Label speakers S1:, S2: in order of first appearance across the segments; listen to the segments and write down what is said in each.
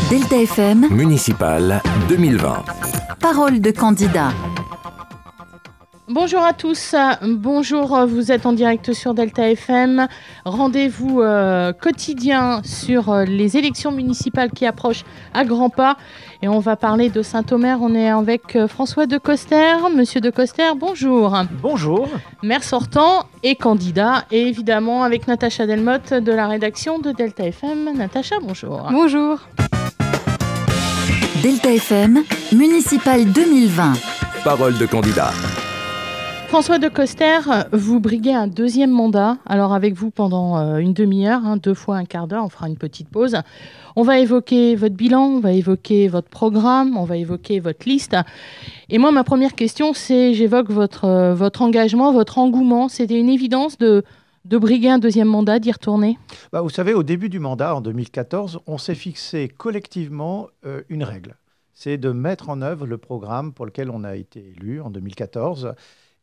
S1: Delta FM,
S2: Municipal 2020.
S1: parole de candidat.
S3: Bonjour à tous, bonjour, vous êtes en direct sur Delta FM. Rendez-vous quotidien sur les élections municipales qui approchent à grands pas. Et on va parler de Saint-Omer. On est avec François Decoster. Monsieur Decoster, bonjour.
S4: Bonjour.
S3: Maire sortant et candidat. Et évidemment avec Natacha Delmotte de la rédaction de Delta FM. Natacha, bonjour.
S5: Bonjour.
S1: Delta FM, Municipal 2020.
S2: Parole de candidat.
S3: François Decoster, vous briguez un deuxième mandat. Alors avec vous pendant une demi-heure, 2 fois un quart d'heure, on fera une petite pause. On va évoquer votre bilan, on va évoquer votre programme, on va évoquer votre liste. Et moi, ma première question, c'est, j'évoque votre engagement, votre engouement. C'était une évidence de briguer un deuxième mandat, d'y retourner ?
S4: Vous savez, au début du mandat, en 2014, on s'est fixé collectivement une règle. C'est de mettre en œuvre le programme pour lequel on a été élu en 2014.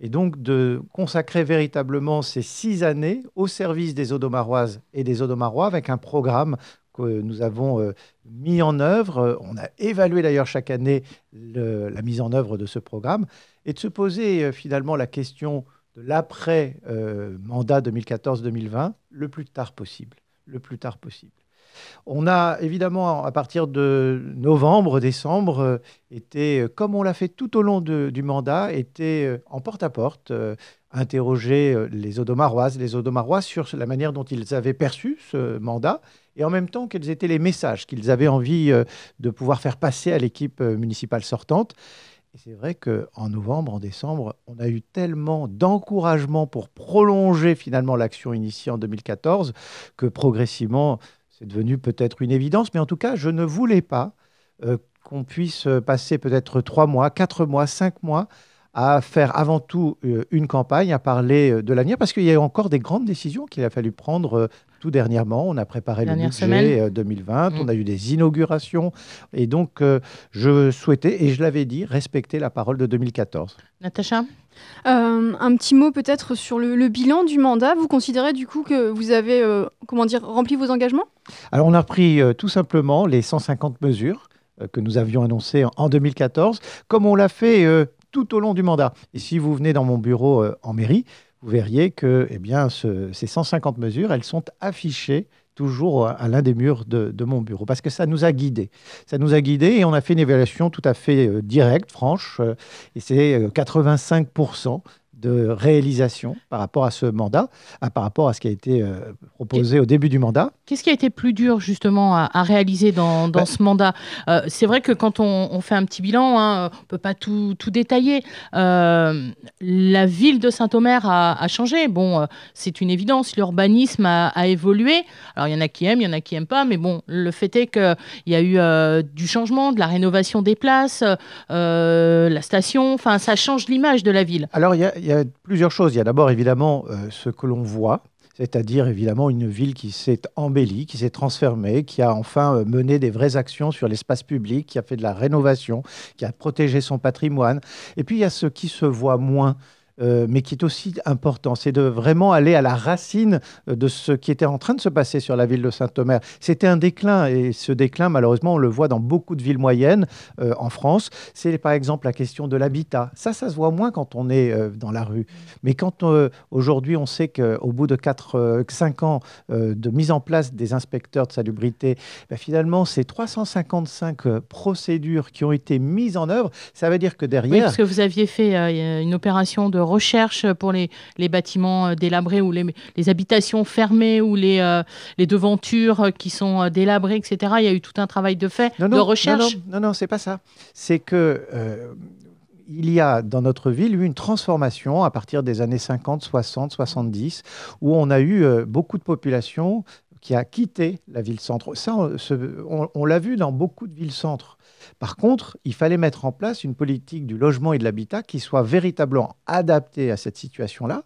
S4: Et donc de consacrer véritablement ces 6 années au service des Audomaroises et des Audomarois avec un programme que nous avons mis en œuvre. On a évalué d'ailleurs chaque année la mise en œuvre de ce programme et de se poser finalement la question de l'après-mandat 2014-2020 le plus tard possible. On a évidemment, à partir de novembre, décembre, été, comme on l'a fait tout au long du mandat, été en porte-à-porte, interroger les Audomaroises, les Audomarois sur la manière dont ils avaient perçu ce mandat et en même temps quels étaient les messages qu'ils avaient envie de pouvoir faire passer à l'équipe municipale sortante. Et c'est vrai qu'en novembre, en décembre, on a eu tellement d'encouragement pour prolonger finalement l'action initiée en 2014 que progressivement, c'est devenu peut-être une évidence, mais en tout cas, je ne voulais pas qu'on puisse passer peut-être 3 mois, 4 mois, 5 mois à faire avant tout une campagne, à parler de l'avenir, parce qu'il y a encore des grandes décisions qu'il a fallu prendre tout dernièrement. On a préparé le budget 2020, on a eu des inaugurations, et donc je souhaitais, et je l'avais dit, respecter la parole de 2014.
S3: Natacha ?
S5: Un petit mot peut-être sur le bilan du mandat. Vous considérez du coup que vous avez rempli vos engagements ?
S4: Alors on a repris tout simplement les 150 mesures que nous avions annoncées en 2014, comme on l'a fait tout au long du mandat. Et si vous venez dans mon bureau en mairie, vous verriez que ces 150 mesures, elles sont affichées toujours à l'un des murs de mon bureau, parce que ça nous a guidés. Ça nous a guidés et on a fait une évaluation tout à fait directe, franche, et c'est 85% de réalisation par rapport à ce mandat, par rapport à ce qui a été proposé au début du mandat.
S3: Qu'est-ce qui a été plus dur justement à réaliser dans ce mandat ? C'est vrai que quand on fait un petit bilan, on ne peut pas tout détailler. La ville de Saint-Omer a changé. Bon, c'est une évidence, l'urbanisme a évolué. Alors il y en a qui aiment, il y en a qui n'aiment pas, mais bon, le fait est qu'il y a eu du changement, de la rénovation des places, la station, enfin ça change l'image de la ville.
S4: Alors il y a plusieurs choses. Il y a d'abord évidemment ce que l'on voit, c'est-à-dire évidemment une ville qui s'est embellie, qui s'est transformée, qui a enfin mené des vraies actions sur l'espace public, qui a fait de la rénovation, qui a protégé son patrimoine. Et puis il y a ce qui se voit moins, mais qui est aussi important, c'est de vraiment aller à la racine de ce qui était en train de se passer sur la ville de Saint-Omer. C'était un déclin, et ce déclin, malheureusement, on le voit dans beaucoup de villes moyennes en France. C'est par exemple la question de l'habitat. Ça se voit moins quand on est dans la rue. Mais quand aujourd'hui, on sait qu'au bout de 5 ans de mise en place des inspecteurs de salubrité, finalement, c'est 355 procédures qui ont été mises en œuvre. Ça veut dire que derrière...
S3: Oui, parce que vous aviez fait une opération de recherche pour les bâtiments délabrés ou les habitations fermées ou les devantures qui sont délabrées, etc. Il y a eu tout un travail de recherche.
S4: Non, c'est pas ça. C'est que il y a dans notre ville eu une transformation à partir des années 50, 60, 70, où on a eu beaucoup de population qui a quitté la ville-centre. Ça, on l'a vu dans beaucoup de villes-centres. Par contre, il fallait mettre en place une politique du logement et de l'habitat qui soit véritablement adaptée à cette situation-là.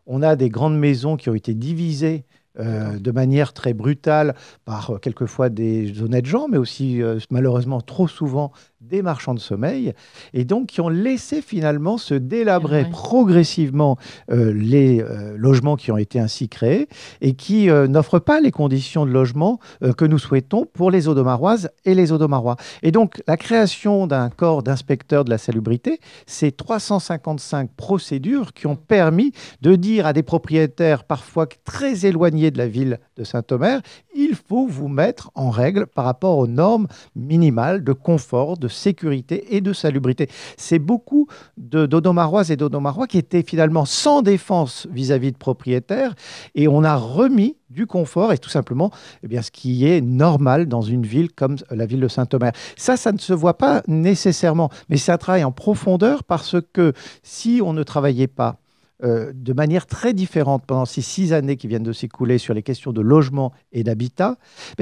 S4: On a des grandes maisons qui ont été divisées de manière très brutale par quelquefois des honnêtes gens, mais aussi malheureusement trop souvent des marchands de sommeil, et donc qui ont laissé finalement se délabrer progressivement les logements qui ont été ainsi créés et qui n'offrent pas les conditions de logement que nous souhaitons pour les Audomaroises et les Audomarois. Et donc la création d'un corps d'inspecteurs de la salubrité, c'est 355 procédures qui ont permis de dire à des propriétaires parfois très éloignés de la ville de Saint-Omer, il faut vous mettre en règle par rapport aux normes minimales de confort, de sécurité et de salubrité. C'est beaucoup d'Audomaroises et d'Audomarois qui étaient finalement sans défense vis-à-vis de propriétaires, et on a remis du confort et tout simplement ce qui est normal dans une ville comme la ville de Saint-Omer. Ça ne se voit pas nécessairement, mais c'est un travail en profondeur, parce que si on ne travaillait pas de manière très différente pendant ces 6 années qui viennent de s'écouler sur les questions de logement et d'habitat,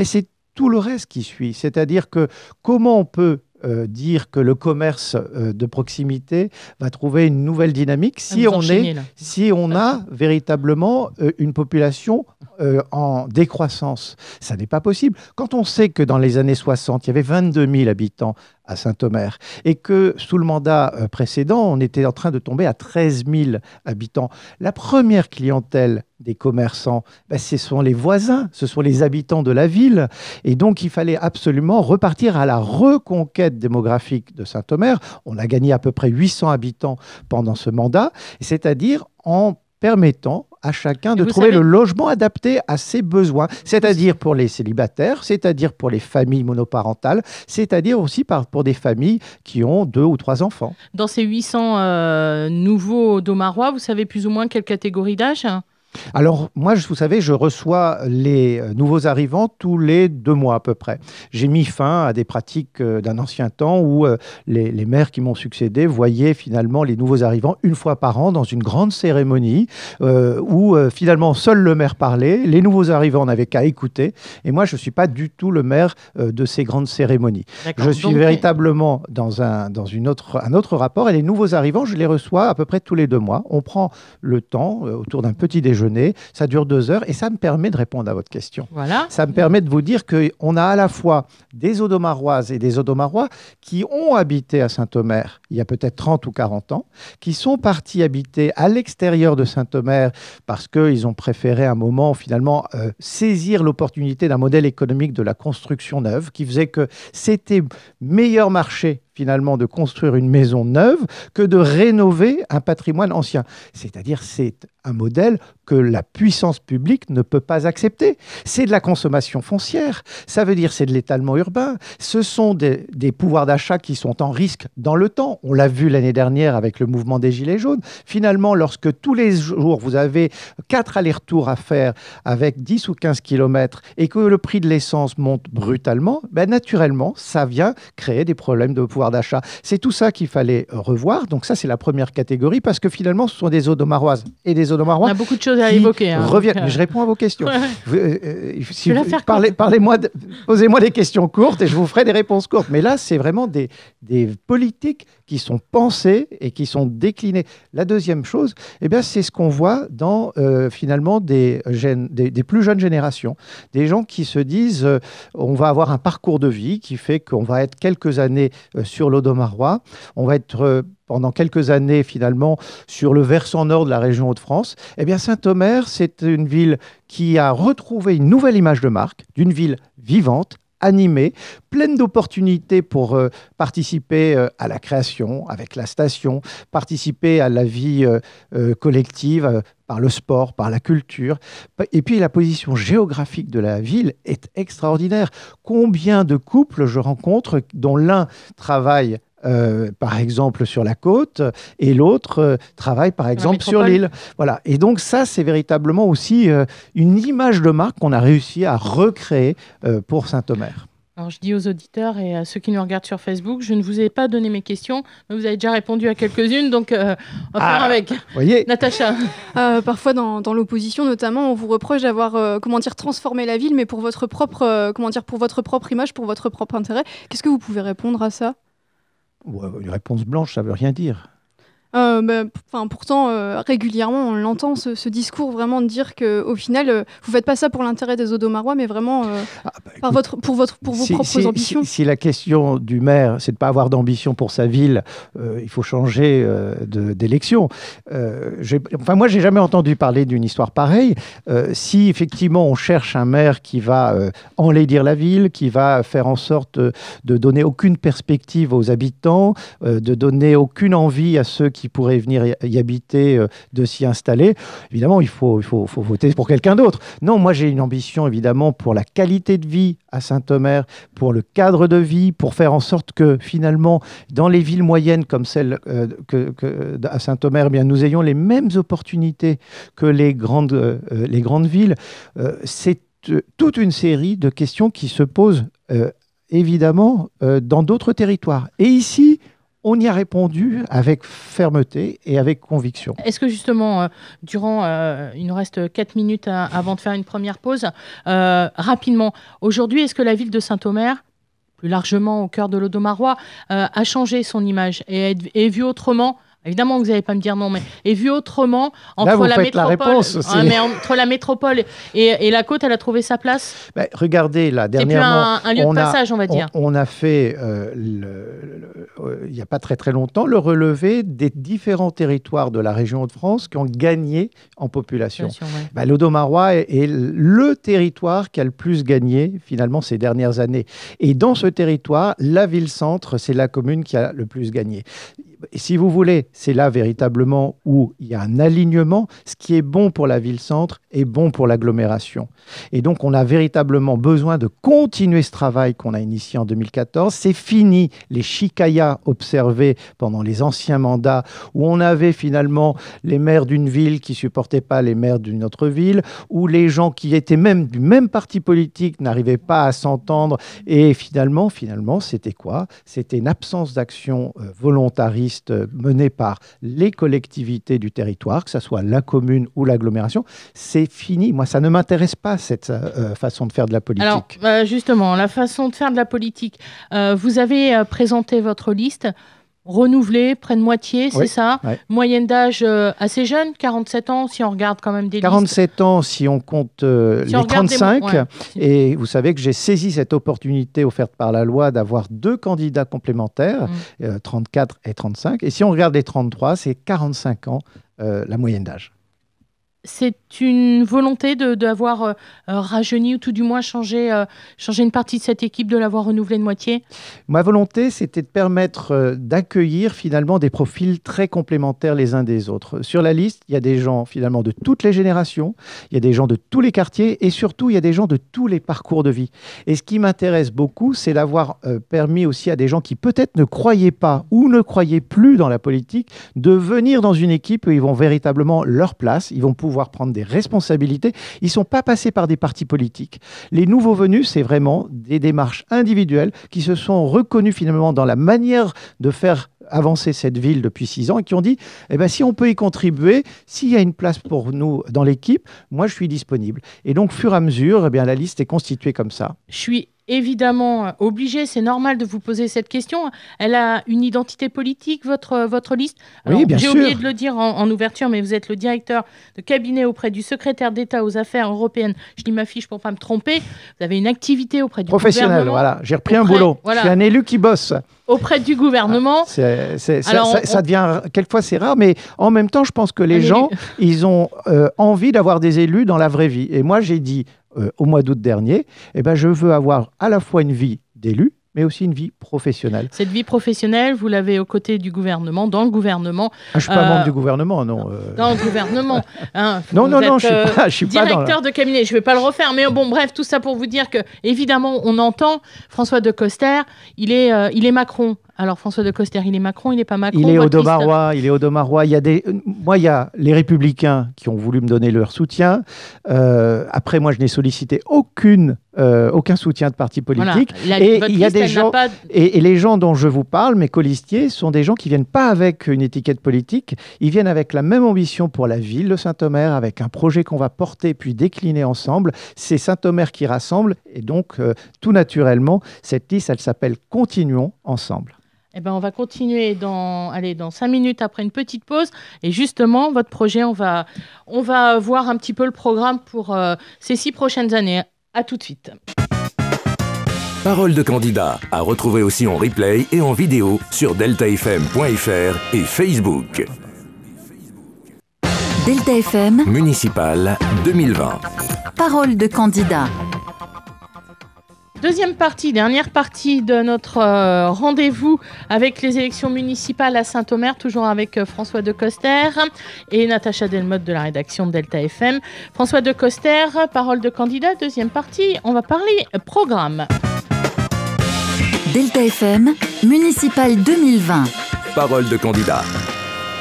S4: c'est tout le reste qui suit. C'est-à-dire que comment on peut dire que le commerce de proximité va trouver une nouvelle dynamique si on a véritablement une population en décroissance. Ça n'est pas possible. Quand on sait que dans les années 60, il y avait 22 000 habitants à Saint-Omer et que sous le mandat précédent, on était en train de tomber à 13 000 habitants. La première clientèle des commerçants, ce sont les voisins, ce sont les habitants de la ville. Et donc, il fallait absolument repartir à la reconquête démographique de Saint-Omer. On a gagné à peu près 800 habitants pendant ce mandat, c'est-à-dire en permettant à chacun de trouver le logement adapté à ses besoins, c'est-à-dire pour les célibataires, c'est-à-dire pour les familles monoparentales, c'est-à-dire aussi pour des familles qui ont 2 ou 3 enfants.
S3: Dans ces 800 nouveaux Audomarois, vous savez plus ou moins quelle catégorie d'âge ?
S4: Alors, moi, vous savez, je reçois les nouveaux arrivants tous les 2 mois à peu près. J'ai mis fin à des pratiques d'un ancien temps où les maires qui m'ont succédé voyaient finalement les nouveaux arrivants une fois par an dans une grande cérémonie où finalement seul le maire parlait, les nouveaux arrivants n'avaient qu'à écouter. Et moi, je ne suis pas du tout le maire de ces grandes cérémonies. Je suis véritablement dans un autre rapport, et les nouveaux arrivants, je les reçois à peu près tous les 2 mois. On prend le temps autour d'un petit déjeuner. Ça dure 2 heures et ça me permet de répondre à votre question.
S3: Voilà.
S4: Ça me permet de vous dire qu'on a à la fois des Audomaroises et des Audomarois qui ont habité à Saint-Omer il y a peut-être 30 ou 40 ans, qui sont partis habiter à l'extérieur de Saint-Omer parce qu'ils ont préféré un moment finalement saisir l'opportunité d'un modèle économique de la construction neuve qui faisait que c'était meilleur marché finalement de construire une maison neuve que de rénover un patrimoine ancien. C'est-à-dire c'est un modèle que la puissance publique ne peut pas accepter. C'est de la consommation foncière, ça veut dire c'est de l'étalement urbain, ce sont des pouvoirs d'achat qui sont en risque dans le temps. On l'a vu l'année dernière avec le mouvement des Gilets jaunes. Finalement, lorsque tous les jours vous avez 4 allers-retours à faire avec 10 ou 15 kilomètres et que le prix de l'essence monte brutalement, naturellement, ça vient créer des problèmes de pouvoir d'achat. C'est tout ça qu'il fallait revoir. Donc ça, c'est la première catégorie parce que finalement, ce sont des Audomaroises et des Audomarois.
S3: On a beaucoup de choses à évoquer.
S4: Mais je réponds à vos questions. Parlez-moi, posez-moi des questions courtes et je vous ferai des réponses courtes. Mais là, c'est vraiment des politiques qui sont pensées et qui sont déclinées. La deuxième chose, c'est ce qu'on voit dans finalement des plus jeunes générations. Des gens qui se disent on va avoir un parcours de vie qui fait qu'on va être quelques années sur l'Audomarois, on va être pendant quelques années finalement sur le versant nord de la région Hauts-de-France. Saint-Omer, c'est une ville qui a retrouvé une nouvelle image de marque, d'une ville vivante, animée, pleine d'opportunités pour participer à la création avec la station, participer à la vie collective par le sport, par la culture. Et puis la position géographique de la ville est extraordinaire. Combien de couples je rencontre dont l'un travaille par exemple sur la côte et l'autre travaille par exemple sur l'île. Voilà. Et donc ça, c'est véritablement aussi une image de marque qu'on a réussi à recréer pour Saint-Omer.
S3: Alors, je dis aux auditeurs et à ceux qui nous regardent sur Facebook, je ne vous ai pas donné mes questions, mais vous avez déjà répondu à quelques-unes, donc on va faire avec.
S4: Voyez.
S3: Natacha.
S5: Parfois, dans l'opposition, notamment, on vous reproche d'avoir, transformé la ville, mais pour votre propre, pour votre propre image, pour votre propre intérêt. Qu'est-ce que vous pouvez répondre à ça ?
S4: Une réponse blanche, ça ne veut rien dire.
S5: Pourtant, régulièrement, on l'entend, ce discours vraiment de dire qu'au final, vous faites pas ça pour l'intérêt des Audomarois, mais vraiment pour vos propres ambitions.
S4: Si la question du maire, c'est de ne pas avoir d'ambition pour sa ville, il faut changer d'élection. Moi, j'ai jamais entendu parler d'une histoire pareille. Si effectivement on cherche un maire qui va enlaidir la ville, qui va faire en sorte de donner aucune perspective aux habitants, de donner aucune envie à ceux qui pourraient venir y habiter, de s'y installer, évidemment, il faut voter pour quelqu'un d'autre. Non, moi j'ai une ambition évidemment pour la qualité de vie à Saint-Omer, pour le cadre de vie, pour faire en sorte que finalement, dans les villes moyennes comme celle à Saint-Omer, eh bien, nous ayons les mêmes opportunités que les grandes villes. C'est toute une série de questions qui se posent évidemment dans d'autres territoires. Et ici, on y a répondu avec fermeté et avec conviction.
S3: Est-ce que justement, il nous reste 4 minutes avant de faire une première pause, rapidement, aujourd'hui, est-ce que la ville de Saint-Omer, plus largement au cœur de l'Audomarois, a changé son image et est vue autrement? Évidemment, vous n'allez pas me dire non, mais est vu autrement entre la métropole, mais entre la métropole et la côte, elle a trouvé sa place.
S4: Regardez, là, dernièrement,
S3: c'est plus un lieu de passage, on va dire.
S4: On a fait, il n'y a pas très très longtemps, le relevé des différents territoires de la région Hauts-de-France qui ont gagné en population. L'Audomarois est le territoire qui a le plus gagné finalement ces dernières années. Et dans ce territoire, la ville-centre, c'est la commune qui a le plus gagné. Et si vous voulez, c'est là véritablement où il y a un alignement. Ce qui est bon pour la ville-centre est bon pour l'agglomération. Et donc, on a véritablement besoin de continuer ce travail qu'on a initié en 2014. C'est fini les chicayas observés pendant les anciens mandats où on avait finalement les maires d'une ville qui ne supportaient pas les maires d'une autre ville, où les gens qui étaient même du même parti politique n'arrivaient pas à s'entendre. Et finalement, c'était quoi? C'était une absence d'action volontariste menée par les collectivités du territoire, que ce soit la commune ou l'agglomération. C'est fini. Moi, ça ne m'intéresse pas, cette façon de faire de la politique.
S3: Alors, justement, la façon de faire de la politique. Vous avez présenté votre liste renouvelée, près de moitié, c'est ça?
S4: Ouais.
S3: Moyenne d'âge assez jeune, 47 ans, si on regarde quand même des
S4: 47 listes. Ans, si on compte les 35. Et vous savez que j'ai saisi cette opportunité offerte par la loi d'avoir 2 candidats complémentaires, 34 et 35. Et si on regarde les 33, c'est 45 ans la moyenne d'âge.
S3: C'est une volonté d'avoir rajeuni ou tout du moins changé une partie de cette équipe, de l'avoir renouvelée de moitié?
S4: Ma volonté, c'était de permettre d'accueillir finalement des profils très complémentaires les uns des autres. Sur la liste, il y a des gens finalement de toutes les générations, il y a des gens de tous les quartiers et surtout, il y a des gens de tous les parcours de vie. Et ce qui m'intéresse beaucoup, c'est d'avoir permis aussi à des gens qui peut-être ne croyaient pas ou ne croyaient plus dans la politique de venir dans une équipe où ils vont véritablement leur place, ils vont pouvoir prendre des responsabilités. Ils ne sont pas passés par des partis politiques. Les nouveaux venus, c'est vraiment des démarches individuelles qui se sont reconnus finalement dans la manière de faire avancer cette ville depuis 6 ans et qui ont dit si on peut y contribuer, s'il y a une place pour nous dans l'équipe, moi je suis disponible. Et donc, fur et à mesure, la liste est constituée comme ça.
S3: Je suis évidemment obligée, c'est normal de vous poser cette question. Elle a une identité politique, votre liste? Alors,
S4: oui, bien sûr.
S3: J'ai oublié de le dire en ouverture, mais vous êtes le directeur de cabinet auprès du secrétaire d'État aux affaires européennes. Je lis ma fiche pour ne pas me tromper. Vous avez une activité auprès du gouvernement.
S4: Professionnel, voilà. J'ai repris un boulot. Voilà. Je suis un élu qui bosse.
S3: Auprès du gouvernement.
S4: Ça devient, quelquefois c'est rare, mais en même temps, je pense que les gens, ils ont envie d'avoir des élus dans la vraie vie. Et moi, j'ai dit au mois d'août dernier, je veux avoir à la fois une vie d'élu, mais aussi une vie professionnelle.
S3: Cette vie professionnelle, vous l'avez aux côtés du gouvernement, dans le gouvernement.
S4: Je ne suis pas membre du gouvernement, non.
S3: Dans le gouvernement.
S4: Non, je suis pas
S3: directeur de cabinet. Je ne vais pas le refaire, mais bon, bref, tout ça pour vous dire que, évidemment, on entend François de Coster, il est Macron. Alors, François de Coster, il est Macron, il n'est pas Macron.
S4: Il est Audomarois. Il y a les Républicains qui ont voulu me donner leur soutien. Après, moi, je n'ai sollicité aucun soutien de parti politique.
S3: Voilà.
S4: Et il y a des gens, et les gens dont je vous parle, mes colistiers, sont des gens qui viennent pas avec une étiquette politique. Ils viennent avec la même ambition pour la ville de Saint-Omer, avec un projet qu'on va porter puis décliner ensemble. C'est Saint-Omer qui rassemble. Et donc, tout naturellement, cette liste, elle s'appelle Continuons ensemble.
S3: Eh ben, on va continuer dans 5 minutes après une petite pause. Et justement, votre projet, on va voir un petit peu le programme pour ces 6 prochaines années. À tout de suite.
S2: Parole de candidat à retrouver aussi en replay et en vidéo sur deltafm.fr et Facebook.
S1: Delta FM,
S2: Municipal 2020.
S1: parole de candidat.
S3: Dernière partie de notre rendez-vous avec les élections municipales à Saint-Omer, toujours avec François Decoster et Natacha Delmotte de la rédaction de Delta FM. François Decoster, parole de candidat, deuxième partie, on va parler programme.
S1: Delta FM, municipal 2020.
S2: Parole de candidat.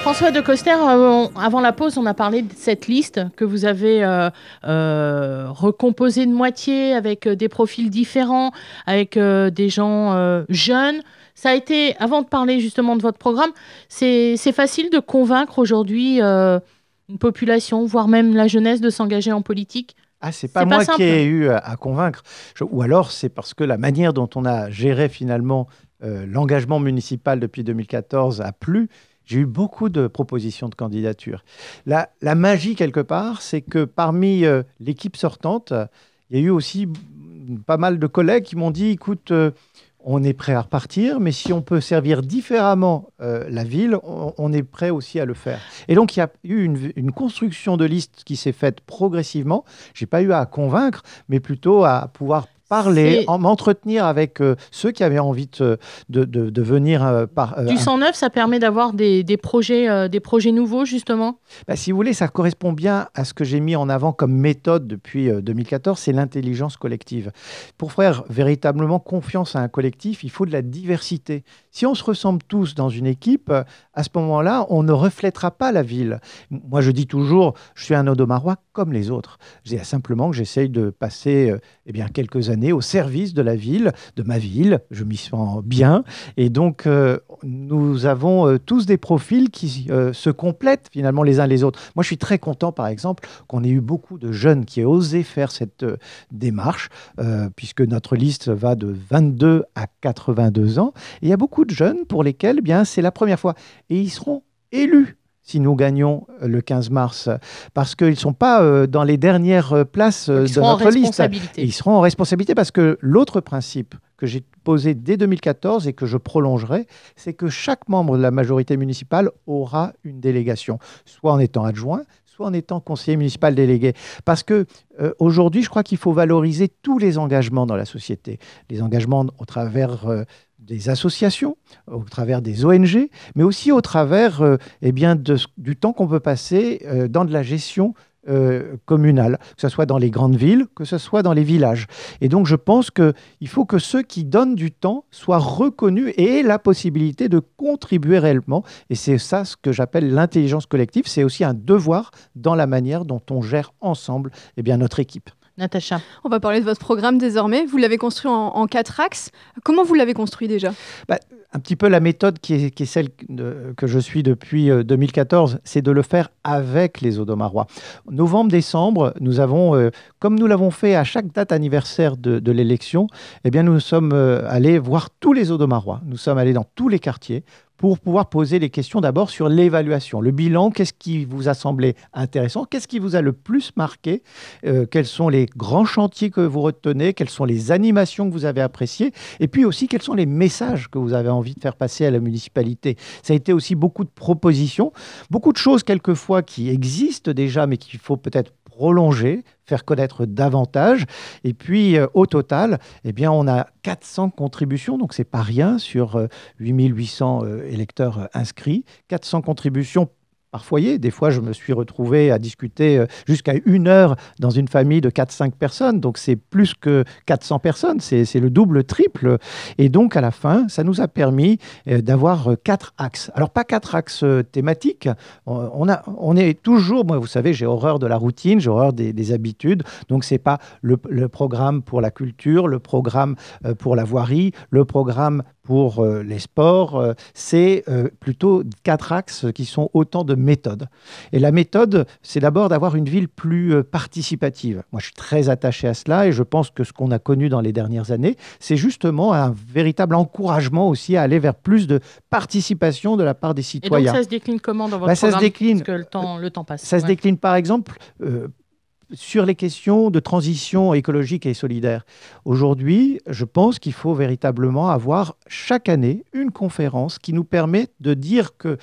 S3: François Decoster, avant la pause, on a parlé de cette liste que vous avez recomposée de moitié avec des profils différents, avec des gens jeunes. Ça a été, avant de parler justement de votre programme, c'est facile de convaincre aujourd'hui une population, voire même la jeunesse, de s'engager en politique?
S4: Ah, c'est pas moi qui ai eu à convaincre. Ou alors, c'est parce que la manière dont on a géré finalement l'engagement municipal depuis 2014 a plu. J'ai eu beaucoup de propositions de candidature. La magie, quelque part, c'est que parmi l'équipe sortante, il y a eu aussi pas mal de collègues qui m'ont dit, écoute, on est prêt à repartir, mais si on peut servir différemment la ville, on est prêt aussi à le faire. Et donc, il y a eu une construction de liste qui s'est faite progressivement. Je n'ai pas eu à convaincre, mais plutôt à pouvoir parler, m'entretenir avec ceux qui avaient envie de venir
S3: du 109, ça permet d'avoir des projets nouveaux, justement?
S4: Si vous voulez, ça correspond bien à ce que j'ai mis en avant comme méthode depuis 2014, c'est l'intelligence collective. Pour faire véritablement confiance à un collectif, il faut de la diversité. Si on se ressemble tous dans une équipe, à ce moment-là, on ne reflètera pas la ville. Moi, je dis toujours, je suis un Audomarois comme les autres. C'est simplement que j'essaye de passer quelques années au service de la ville, de ma ville. Je m'y sens bien. Et donc, nous avons tous des profils qui se complètent finalement les uns les autres. Moi, je suis très content, par exemple, qu'on ait eu beaucoup de jeunes qui aient osé faire cette démarche, puisque notre liste va de 22 à 82 ans. Et il y a beaucoup de jeunes pour lesquels c'est la première fois. Et ils seront élus si nous gagnons le 15 mars, parce qu'ils ne sont pas dans les dernières places de notre liste. Et ils seront en responsabilité, parce que l'autre principe que j'ai posé dès 2014 et que je prolongerai, c'est que chaque membre de la majorité municipale aura une délégation, soit en étant adjoint, soit en étant conseiller municipal délégué. Parce que aujourd'hui, je crois qu'il faut valoriser tous les engagements dans la société. Les engagements au travers des associations, au travers des ONG, mais aussi au travers du temps qu'on peut passer dans de la gestion communale, que ce soit dans les grandes villes, que ce soit dans les villages. Et donc, je pense qu'il faut que ceux qui donnent du temps soient reconnus et aient la possibilité de contribuer réellement. Et c'est ça ce que j'appelle l'intelligence collective. C'est aussi un devoir dans la manière dont on gère ensemble notre équipe.
S3: Natacha.
S5: On va parler de votre programme désormais. Vous l'avez construit en 4 axes. Comment vous l'avez construit déjà ?
S4: Un petit peu la méthode qui est celle que je suis depuis 2014, c'est de le faire avec les Audomarois. Novembre-décembre, nous avons, comme nous l'avons fait à chaque date anniversaire de l'élection, nous sommes allés voir tous les Audomarois. Nous sommes allés dans tous les quartiers pour pouvoir poser les questions d'abord sur l'évaluation, le bilan, qu'est-ce qui vous a semblé intéressant, qu'est-ce qui vous a le plus marqué, quels sont les grands chantiers que vous retenez, quelles sont les animations que vous avez appréciées, et puis aussi quels sont les messages que vous avez envie de faire passer à la municipalité. Ça a été aussi beaucoup de propositions, beaucoup de choses quelquefois qui existent déjà, mais qu'il faut peut-être prolonger, faire connaître davantage. Et puis, au total, on a 400 contributions, donc c'est pas rien sur 8800 électeurs inscrits. 400 contributions par foyer. Des fois, je me suis retrouvé à discuter jusqu'à 1 heure dans une famille de 4-5 personnes. Donc, c'est plus que 400 personnes. C'est le double, triple. Et donc, à la fin, ça nous a permis d'avoir 4 axes. Alors, pas 4 axes thématiques. On est toujours... Moi, vous savez, j'ai horreur de la routine, j'ai horreur des habitudes. Donc, c'est pas le programme pour la culture, le programme pour la voirie, le programme pour les sports. C'est plutôt 4 axes qui sont autant de méthode. Et la méthode, c'est d'abord d'avoir une ville plus participative. Moi, je suis très attaché à cela et je pense que ce qu'on a connu dans les dernières années, c'est justement un véritable encouragement aussi à aller vers plus de participation de la part des citoyens.
S3: Et donc, ça se décline comment dans votre programme?
S4: Ça se décline,
S3: parce que le temps passe.
S4: Ça se décline, par exemple, sur les questions de transition écologique et solidaire. Aujourd'hui, je pense qu'il faut véritablement avoir chaque année une conférence qui nous permet de dire que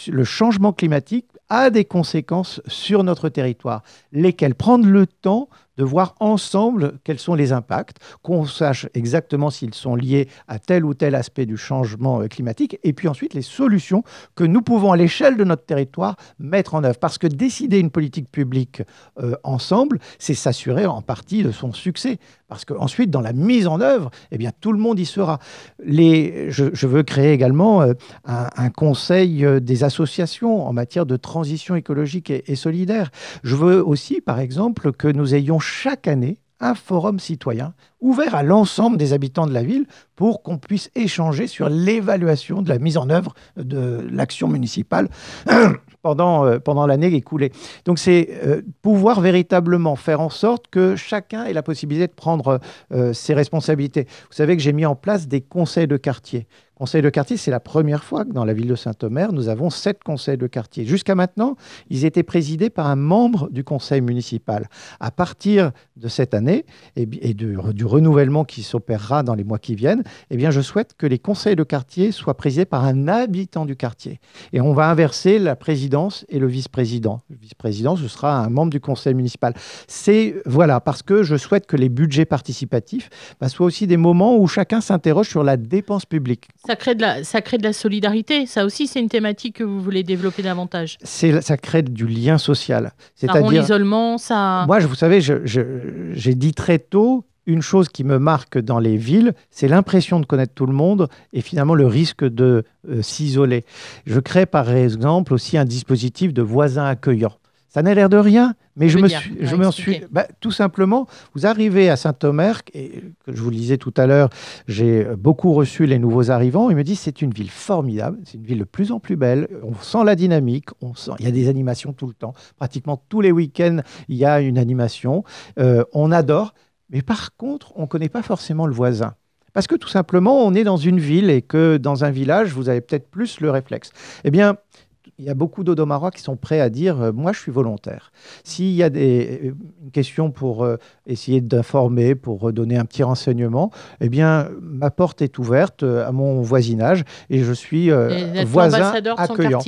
S4: le changement climatique a des conséquences sur notre territoire, lesquelles prendre le temps de voir ensemble quels sont les impacts, qu'on sache exactement s'ils sont liés à tel ou tel aspect du changement climatique, et puis ensuite les solutions que nous pouvons à l'échelle de notre territoire mettre en œuvre. Parce que décider une politique publique ensemble, c'est s'assurer en partie de son succès. Parce qu'ensuite, dans la mise en œuvre, eh bien, tout le monde y sera. Je veux créer également un conseil des associations en matière de transition écologique et solidaire. Je veux aussi, par exemple, que nous ayons chaque année un forum citoyen ouvert à l'ensemble des habitants de la ville pour qu'on puisse échanger sur l'évaluation de la mise en œuvre de l'action municipale pendant l'année écoulée. Donc c'est pouvoir véritablement faire en sorte que chacun ait la possibilité de prendre ses responsabilités. Vous savez que j'ai mis en place des conseils de quartier. Conseils de quartier, c'est la première fois que dans la ville de Saint-Omer, nous avons 7 conseils de quartier. Jusqu'à maintenant, ils étaient présidés par un membre du conseil municipal. À partir de cette année et du renouvellement qui s'opérera dans les mois qui viennent, eh bien, je souhaite que les conseils de quartier soient présidés par un habitant du quartier. Et on va inverser la présidence et le vice-président. Le vice-président, ce sera un membre du conseil municipal. Voilà, parce que je souhaite que les budgets participatifs soient aussi des moments où chacun s'interroge sur la dépense publique.
S3: Ça crée de la solidarité. Ça aussi, c'est une thématique que vous voulez développer davantage.
S4: Ça crée du lien social.
S3: Ça rend l'isolement, ça...
S4: Moi, vous savez, j'ai dit très tôt, une chose qui me marque dans les villes, c'est l'impression de connaître tout le monde et finalement le risque de s'isoler. Je crée par exemple aussi un dispositif de voisins accueillants. Ça n'a l'air de rien, mais je m'en suis tout simplement, vous arrivez à Saint-Omer, et que je vous le disais tout à l'heure, j'ai beaucoup reçu les nouveaux arrivants, ils me disent c'est une ville formidable, c'est une ville de plus en plus belle, on sent la dynamique, il y a des animations tout le temps, pratiquement tous les week-ends, il y a une animation, on adore, mais par contre, on ne connaît pas forcément le voisin. Parce que tout simplement, on est dans une ville et que dans un village, vous avez peut-être plus le réflexe. Eh bien, il y a beaucoup d'Audomarois qui sont prêts à dire « moi, je suis volontaire ». S'il y a une question pour essayer d'informer, pour donner un petit renseignement, eh bien, ma porte est ouverte à mon voisinage et je suis voisin accueillant.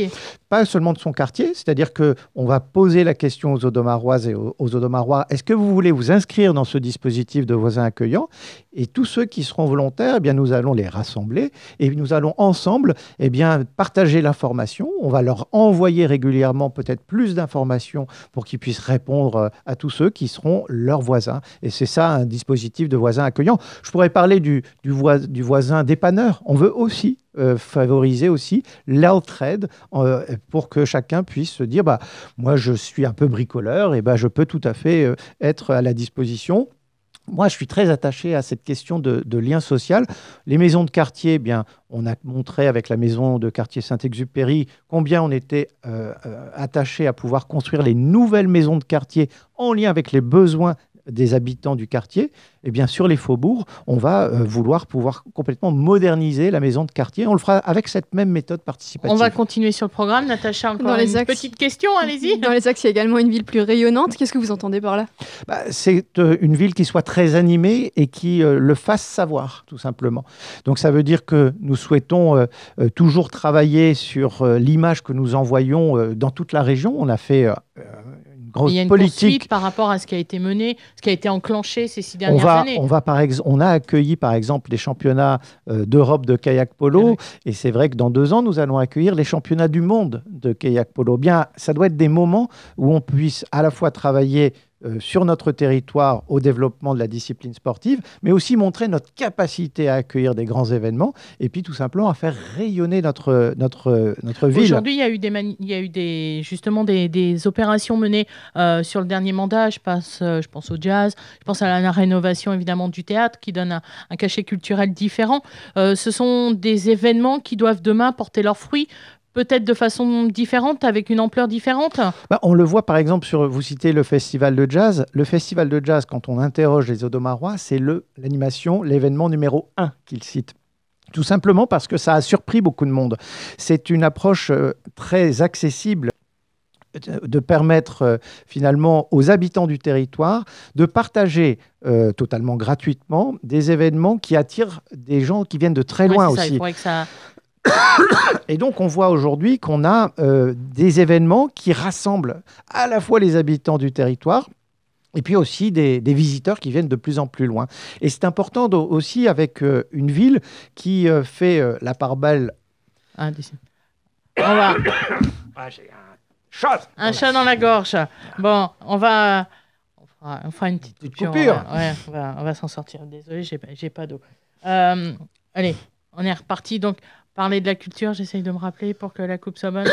S4: Pas seulement de son quartier, c'est-à-dire qu'on va poser la question aux Audomaroises et aux Audomarois, est-ce que vous voulez vous inscrire dans ce dispositif de voisins accueillants? Et tous ceux qui seront volontaires, eh bien, nous allons les rassembler et nous allons ensemble partager l'information. On va leur envoyer régulièrement peut-être plus d'informations pour qu'ils puissent répondre à tous ceux qui seront leurs voisins. Et c'est ça, un dispositif de voisins accueillants. Je pourrais parler du voisin dépanneur. On veut aussi favoriser aussi l'entraide pour que chacun puisse se dire moi je suis un peu bricoleur et je peux tout à fait être à la disposition. Moi, je suis très attaché à cette question de lien social. Les maisons de quartier, on a montré avec la maison de quartier Saint-Exupéry combien on était attaché à pouvoir construire les nouvelles maisons de quartier en lien avec les besoins des habitants du quartier. Et bien sur les faubourgs, on va vouloir pouvoir complètement moderniser la maison de quartier. On le fera avec cette même méthode participative.
S3: On va continuer sur le programme. Natacha, encore une petite question, allez-y.
S5: Dans les axes, il y a également une ville plus rayonnante. Qu'est-ce que vous entendez par là?
S4: C'est une ville qui soit très animée et qui le fasse savoir, tout simplement. Donc ça veut dire que nous souhaitons toujours travailler sur l'image que nous envoyons dans toute la région. On a fait
S3: il y a une poursuite par rapport à ce qui a été mené, ce qui a été enclenché ces 6 dernières années.
S4: On a accueilli par exemple les championnats d'Europe de kayak polo et c'est vrai que dans 2 ans, nous allons accueillir les championnats du monde de kayak polo. Ça doit être des moments où on puisse à la fois travailler sur notre territoire au développement de la discipline sportive, mais aussi montrer notre capacité à accueillir des grands événements et puis tout simplement à faire rayonner notre ville.
S3: Aujourd'hui, il y a eu justement des opérations menées sur le dernier mandat. Je pense au jazz, je pense à la rénovation évidemment du théâtre qui donne un cachet culturel différent. Ce sont des événements qui doivent demain porter leurs fruits peut-être de façon différente, avec une ampleur différente?
S4: On le voit par exemple vous citez le festival de jazz. Le festival de jazz, quand on interroge les Audomarois, c'est l'animation, l'événement numéro 1 qu'ils citent. Tout simplement parce que ça a surpris beaucoup de monde. C'est une approche très accessible de permettre finalement aux habitants du territoire de partager totalement gratuitement des événements qui attirent des gens qui viennent de très loin
S3: c'est ça,
S4: aussi.
S3: il faudrait que ça...
S4: Et donc, on voit aujourd'hui qu'on a des événements qui rassemblent à la fois les habitants du territoire et puis aussi des visiteurs qui viennent de plus en plus loin. Et c'est important aussi avec une ville qui fait la part belle.
S3: On va...
S4: J'ai un
S3: chat dans la gorge. Bon, on fera une petite
S4: coupure.
S3: On va s'en sortir. Désolé, j'ai pas d'eau. Allez, on est reparti. Donc, parler de la culture, j'essaye de me rappeler pour que la coupe soit bonne.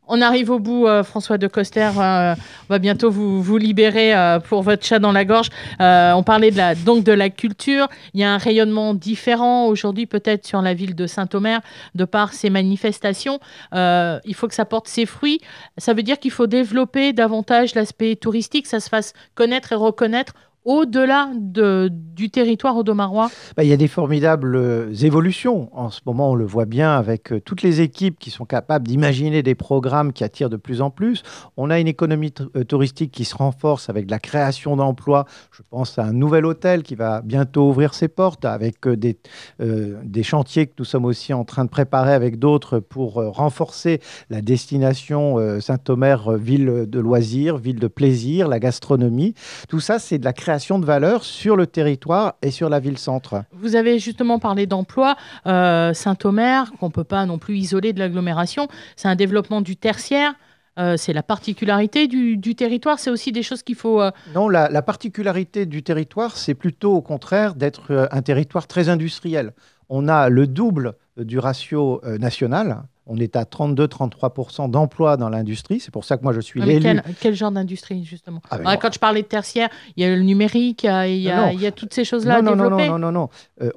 S3: On arrive au bout, François de Coster. On va bientôt vous libérer pour votre chat dans la gorge. On parlait donc de la culture. Il y a un rayonnement différent aujourd'hui, peut-être sur la ville de Saint-Omer, de par ces manifestations. Il faut que ça porte ses fruits. Ça veut dire qu'il faut développer davantage l'aspect touristique, ça se fasse connaître et reconnaître au-delà du territoire audomarois?
S4: Il y a des formidables évolutions. En ce moment, on le voit bien avec toutes les équipes qui sont capables d'imaginer des programmes qui attirent de plus en plus. On a une économie touristique qui se renforce avec de la création d'emplois. Je pense à un nouvel hôtel qui va bientôt ouvrir ses portes avec des chantiers que nous sommes aussi en train de préparer avec d'autres pour renforcer la destination Saint-Omer, ville de loisirs, ville de plaisir, la gastronomie. Tout ça, c'est de la création de valeur sur le territoire et sur la ville-centre.
S3: Vous avez justement parlé d'emploi. Saint-Omer, qu'on ne peut pas non plus isoler de l'agglomération, c'est un développement du tertiaire. C'est la particularité du territoire. C'est aussi des choses qu'il faut...
S4: Non, la particularité du territoire, c'est plutôt au contraire d'être un territoire très industriel. On a le double du ratio national. On est à 32-33% d'emplois dans l'industrie. C'est pour ça que moi, je suis l'élu.
S3: Quel genre d'industrie, justement? Quand je parlais de tertiaire, il y a le numérique, il y a toutes ces choses-là à développer.
S4: Non.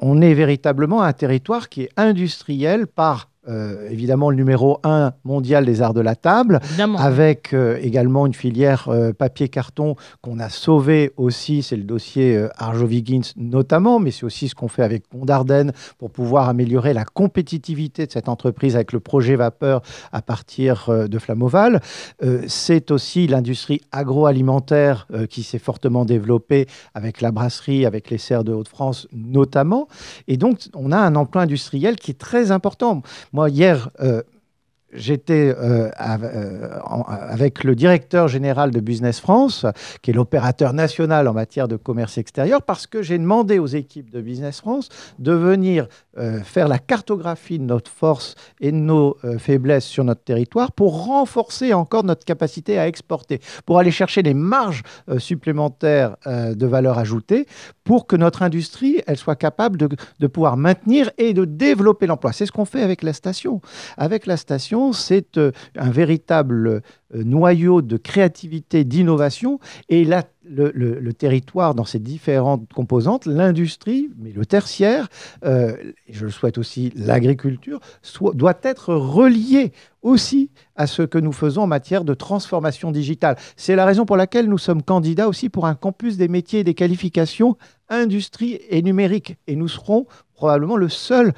S4: On est véritablement un territoire qui est industriel par... évidemment le numéro 1 mondial des arts de la table, avec également une filière papier-carton qu'on a sauvé aussi, c'est le dossier Arjowiggins notamment, mais c'est aussi ce qu'on fait avec Pont-d'Ardennes pour pouvoir améliorer la compétitivité de cette entreprise avec le projet Vapeur à partir de Flamoval. C'est aussi l'industrie agroalimentaire qui s'est fortement développée avec la brasserie, avec les serres de Hauts-de-France notamment. Et donc, on a un emploi industriel qui est très important. Moi, hier, j'étais avec le directeur général de Business France, qui est l'opérateur national en matière de commerce extérieur, parce que j'ai demandé aux équipes de Business France de venir faire la cartographie de notre force et de nos faiblesses sur notre territoire pour renforcer encore notre capacité à exporter, pour aller chercher des marges supplémentaires de valeur ajoutée, pour que notre industrie elle soit capable de pouvoir maintenir et de développer l'emploi. C'est ce qu'on fait avec la station. Avec la station, c'est un véritable noyau de créativité, d'innovation, et là, le territoire dans ses différentes composantes, l'industrie, mais le tertiaire, et je le souhaite aussi, l'agriculture, doit être relié aussi à ce que nous faisons en matière de transformation digitale. C'est la raison pour laquelle nous sommes candidats aussi pour un campus des métiers et des qualifications industrie et numérique. Et nous serons probablement le seul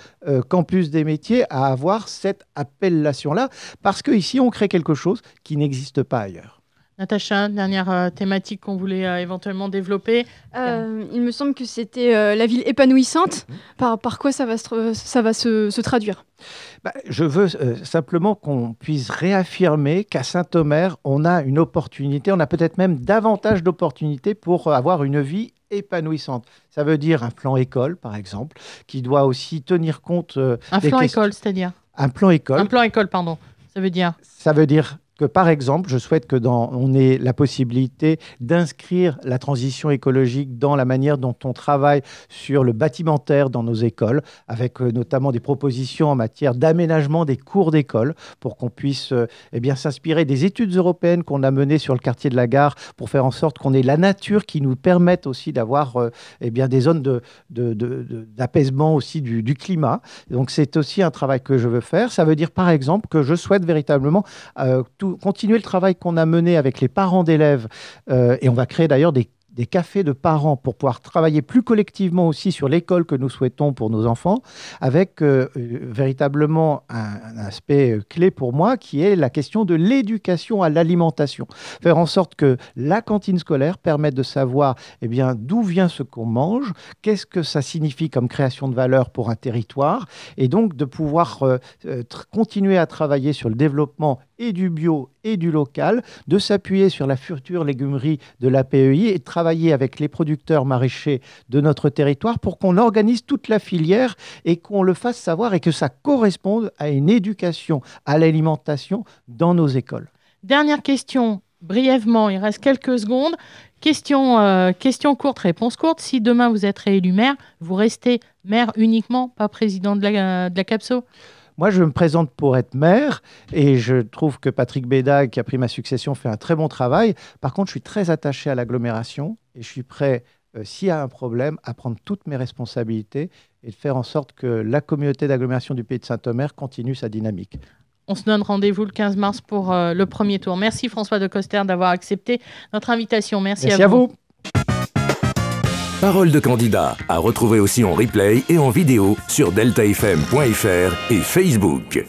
S4: campus des métiers à avoir cette appellation-là, parce qu'ici, on crée quelque chose qui n'existe pas ailleurs.
S3: Natacha, dernière thématique qu'on voulait éventuellement développer.
S5: Il me semble que c'était la ville épanouissante. Par quoi ça va se traduire?
S4: Je veux simplement qu'on puisse réaffirmer qu'à Saint-Omer, on a une opportunité, on a peut-être même davantage d'opportunités pour avoir une vie épanouissante. Ça veut dire un plan école, par exemple, qui doit aussi tenir compte
S3: un plan école, c'est-à-dire
S4: un plan école.
S3: Un plan école, pardon. Ça veut dire
S4: que, par exemple, je souhaite on ait la possibilité d'inscrire la transition écologique dans la manière dont on travaille sur le bâtimentaire dans nos écoles, avec notamment des propositions en matière d'aménagement des cours d'école, pour qu'on puisse s'inspirer des études européennes qu'on a menées sur le quartier de la Gare, pour faire en sorte qu'on ait la nature qui nous permette aussi d'avoir des zones d'apaisement aussi du climat. Donc c'est aussi un travail que je veux faire. Ça veut dire par exemple que je souhaite véritablement continuer le travail qu'on a mené avec les parents d'élèves, et on va créer d'ailleurs des cafés de parents pour pouvoir travailler plus collectivement aussi sur l'école que nous souhaitons pour nos enfants, avec véritablement un aspect clé pour moi qui est la question de l'éducation à l'alimentation. Faire en sorte que la cantine scolaire permette de savoir d'où vient ce qu'on mange, qu'est-ce que ça signifie comme création de valeur pour un territoire, et donc de pouvoir continuer à travailler sur le développement et du bio et du local, de s'appuyer sur la future légumerie de la PEI et de travailler avec les producteurs maraîchers de notre territoire pour qu'on organise toute la filière et qu'on le fasse savoir et que ça corresponde à une éducation à l'alimentation dans nos écoles.
S3: Dernière question, brièvement, il reste quelques secondes. Question courte, réponse courte. Si demain vous êtes réélu maire, vous restez maire uniquement, pas président de la CAPSO ?
S4: Moi, je me présente pour être maire et je trouve que Patrick Bédag, qui a pris ma succession, fait un très bon travail. Par contre, je suis très attaché à l'agglomération et je suis prêt, s'il y a un problème, à prendre toutes mes responsabilités et de faire en sorte que la communauté d'agglomération du Pays de Saint-Omer continue sa dynamique.
S3: On se donne rendez-vous le 15 mars pour le premier tour. Merci François Decoster d'avoir accepté notre invitation. Merci à vous.
S2: Parole de candidat à retrouver aussi en replay et en vidéo sur deltafm.fr et Facebook.